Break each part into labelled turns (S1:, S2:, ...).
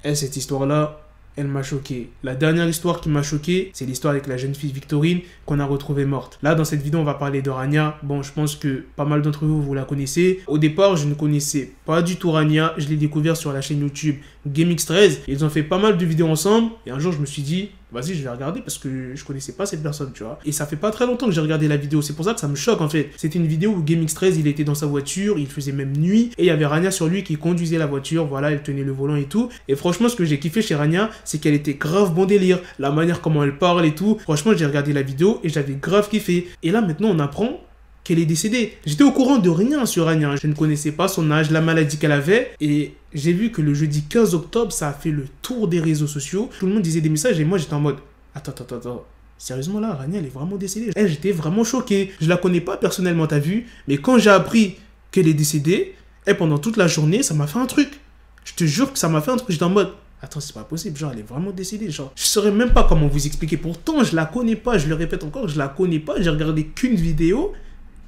S1: Et cette histoire-là, elle m'a choqué. La dernière histoire qui m'a choqué, c'est l'histoire avec la jeune fille Victorine qu'on a retrouvée morte. Là, dans cette vidéo, on va parler de Rania. Bon, je pense que pas mal d'entre vous, vous la connaissez. Au départ, je ne connaissais pas du tout Rania. Je l'ai découvert sur la chaîne YouTube GameX13. Ils ont fait pas mal de vidéos ensemble. Et un jour, je me suis dit, vas-y, je vais regarder parce que je connaissais pas cette personne, tu vois. Et ça fait pas très longtemps que j'ai regardé la vidéo. C'est pour ça que ça me choque, en fait. C'était une vidéo où GameX13, il était dans sa voiture. Il faisait même nuit. Et il y avait Rania sur lui qui conduisait la voiture. Voilà, elle tenait le volant et tout. Et franchement, ce que j'ai kiffé chez Rania, c'est qu'elle était grave bon délire. La manière comment elle parle et tout. Franchement, j'ai regardé la vidéo et j'avais grave kiffé. Et là, maintenant, on apprend qu'elle est décédée. J'étais au courant de rien sur Rania. Je ne connaissais pas son âge, la maladie qu'elle avait. Et j'ai vu que le jeudi 15 octobre, ça a fait le tour des réseaux sociaux. Tout le monde disait des messages et moi, j'étais en mode, attends. Sérieusement là, Rania, elle est vraiment décédée. Elle, j'étais vraiment choqué. Je la connais pas personnellement, t'as vu. Mais quand j'ai appris qu'elle est décédée, et pendant toute la journée, ça m'a fait un truc. Je te jure que ça m'a fait un truc. J'étais en mode, attends, c'est pas possible, genre elle est vraiment décédée, genre. Je saurais même pas comment vous expliquer. Pourtant, je la connais pas, je le répète encore, je la connais pas. J'ai regardé qu'une vidéo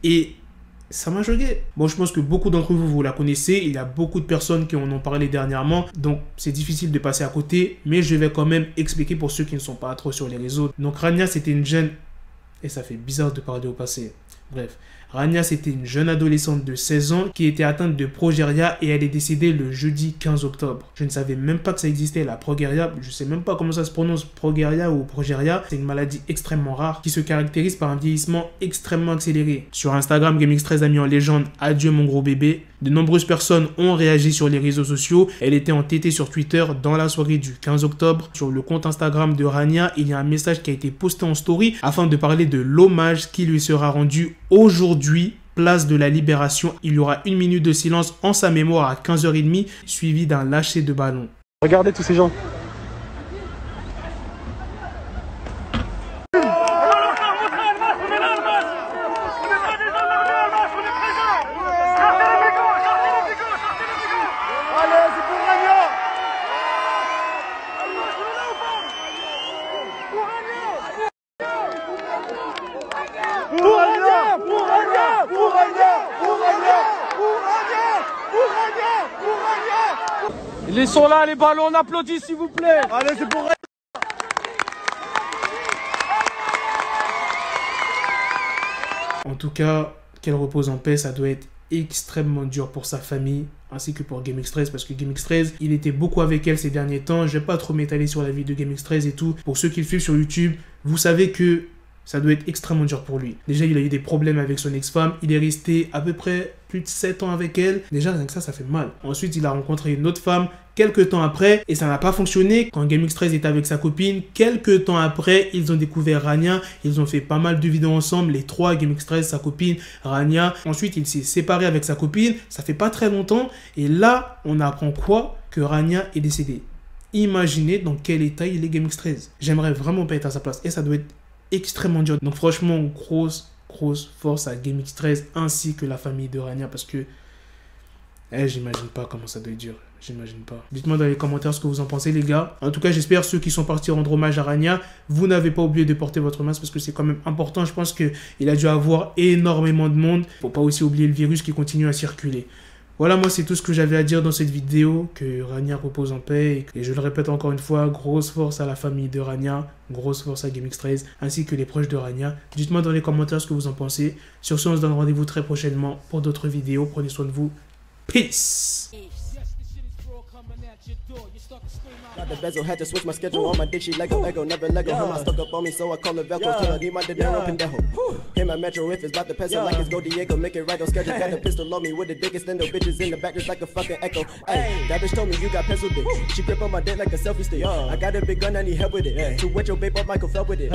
S1: et ça m'a choqué. Bon, je pense que beaucoup d'entre vous, vous la connaissez. Il y a beaucoup de personnes qui en ont parlé dernièrement. Donc, c'est difficile de passer à côté. Mais je vais quand même expliquer pour ceux qui ne sont pas trop sur les réseaux. Donc, Rania, c'était une jeune... Et ça fait bizarre de parler au passé. Bref. Rania, c'était une jeune adolescente de 16 ans qui était atteinte de progeria et elle est décédée le jeudi 15 octobre. Je ne savais même pas que ça existait, la progeria. Je ne sais même pas comment ça se prononce, progeria ou progeria. C'est une maladie extrêmement rare qui se caractérise par un vieillissement extrêmement accéléré. Sur Instagram, GameX13 a mis en légende « Adieu mon gros bébé ». De nombreuses personnes ont réagi sur les réseaux sociaux. Elle était entêtée sur Twitter dans la soirée du 15 octobre. Sur le compte Instagram de Rania, il y a un message qui a été posté en story afin de parler de l'hommage qui lui sera rendu aujourd'hui, place de la Libération. Il y aura 1 minute de silence en sa mémoire à 15h30, suivi d'un lâcher de ballon.
S2: Regardez tous ces gens. Ils sont là, les ballons, on applaudit s'il vous plaît. Allez, c'est pour...
S1: En tout cas, qu'elle repose en paix, ça doit être extrêmement dur pour sa famille ainsi que pour GameX13 parce que GameX13 il était beaucoup avec elle ces derniers temps. Je vais pas trop m'étaler sur la vie de GameX13 et tout. Pour ceux qui le suivent sur YouTube, vous savez que ça doit être extrêmement dur pour lui. Déjà, il a eu des problèmes avec son ex-femme. Il est resté à peu près plus de 7 ans avec elle. Déjà, rien que ça fait mal. Ensuite, il a rencontré une autre femme quelques temps après et ça n'a pas fonctionné. Quand GameX13 était avec sa copine, quelques temps après, ils ont découvert Rania. Ils ont fait pas mal de vidéos ensemble, les trois, GameX13, sa copine, Rania. Ensuite, il s'est séparé avec sa copine. Ça fait pas très longtemps. Et là, on apprend quoi? Que Rania est décédée. Imaginez dans quel état il est GameX13. J'aimerais vraiment pas être à sa place. Et ça doit être extrêmement dur. Donc franchement, grosse force à GameX13 ainsi que la famille de Rania parce que j'imagine pas comment ça doit être dur. J'imagine pas. Dites-moi dans les commentaires ce que vous en pensez les gars. En tout cas, j'espère ceux qui sont partis rendre hommage à Rania, vous n'avez pas oublié de porter votre masque parce que c'est quand même important. Je pense qu'il a dû avoir énormément de monde. Faut pas aussi oublier le virus qui continue à circuler. Voilà, moi, c'est tout ce que j'avais à dire dans cette vidéo, que Rania repose en paix. Et je le répète encore une fois, grosse force à la famille de Rania, grosse force à GameX13, ainsi que les proches de Rania. Dites-moi dans les commentaires ce que vous en pensez. Sur ce, on se donne rendez-vous très prochainement pour d'autres vidéos. Prenez soin de vous. Peace!
S3: Got the bezel, had to switch my schedule on my dick, she Lego, never Lego. Her mind stuck up on me, so I call her Velcro. Tell her, need my dinero, pendejo. Hit my metro if it's about to peso, like it's Go Diego. Make it right on schedule. Got a pistol on me with the dick extendo. Bitches in the back just like a fucking echo. Hey, that bitch told me you got pencil dick. She grip on my dick like a selfie stick. I got a big gun, I need help with it. To wet your babe up, Michael fell with it.